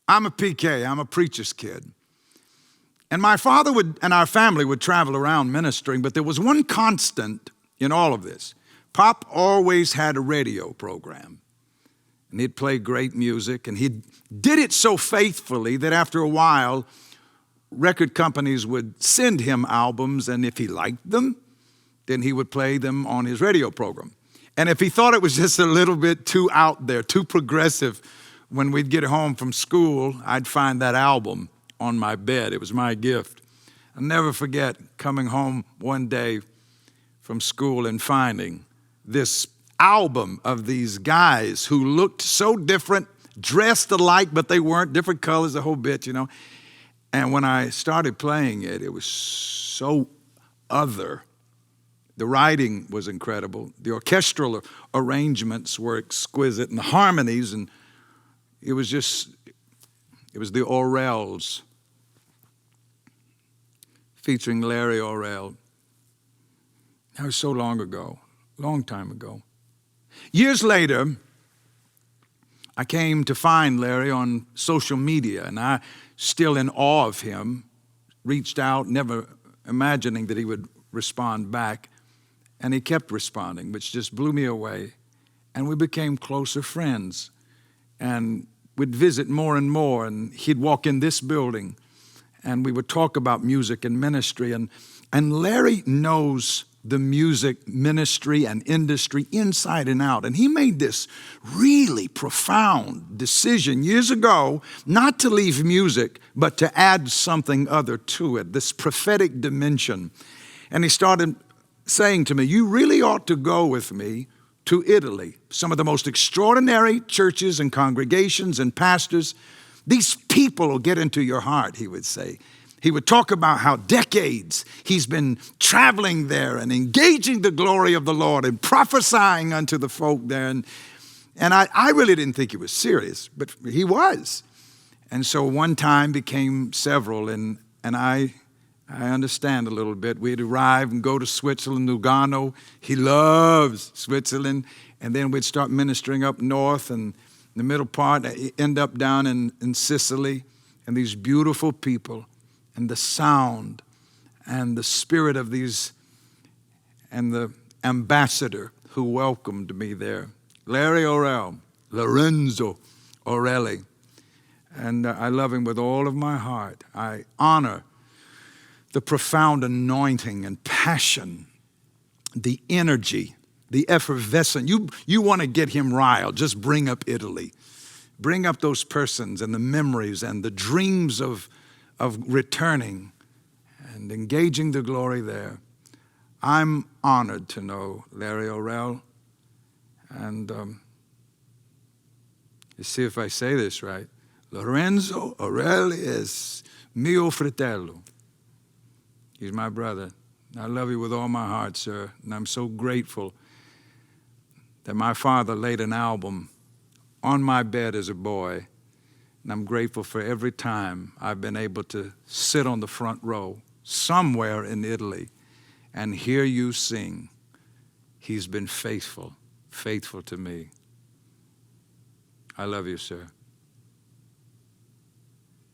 I'm a PK, I'm a preacher's kid. And my father and our family would travel around ministering, but there was one constant in all of this. Pop always had a radio program, and he'd play great music, and he did it so faithfully that after a while, record companies would send him albums, and if he liked them, then he would play them on his radio program. And if he thought it was just a little bit too out there, too progressive, when we'd get home from school, I'd find that album on my bed. It was my gift. I'll never forget coming home one day from school and finding this album of these guys who looked so different, dressed alike, but they weren't, different colors, the whole bit, you know. And when I started playing it, it was so other. The writing was incredible. The orchestral arrangements were exquisite, and the harmonies, and it was the Orrells, featuring Larry Orrell. That was so long ago, long time ago. Years later, I came to find Larry on social media, and I, still in awe of him, reached out, never imagining that he would respond back. And he kept responding, which just blew me away. And we became closer friends. And we'd visit more and more, and he'd walk in this building, and we would talk about music and ministry. And Larry knows the music ministry and industry inside and out. And he made this really profound decision years ago, not to leave music, but to add something other to it, this prophetic dimension. And he started saying to me, you really ought to go with me to Italy. Some of the most extraordinary churches and congregations and pastors. These people will get into your heart, he would say. He would talk about how decades he's been traveling there and engaging the glory of the Lord and prophesying unto the folk there. And I really didn't think he was serious, but he was. And so one time became several, and I understand a little bit. We'd arrive and go to Switzerland, Lugano. He loves Switzerland. And then we'd start ministering up north, and the middle part, end up down in Sicily. And these beautiful people, and the sound, and the spirit of these, and the ambassador who welcomed me there. Larry Orrell, Lorenzo Orrelli. And I love him with all of my heart. I honor the profound anointing and passion, the energy, the effervescence. You want to get him riled, just bring up Italy. Bring up those persons and the memories and the dreams of returning and engaging the glory there. I'm honored to know Larry Orrell. And let's see if I say this right. Lorenzo Orrell is mio fratello. He's my brother. I love you with all my heart, sir. And I'm so grateful that my father laid an album on my bed as a boy. And I'm grateful for every time I've been able to sit on the front row somewhere in Italy and hear you sing. He's been faithful, faithful to me. I love you, sir.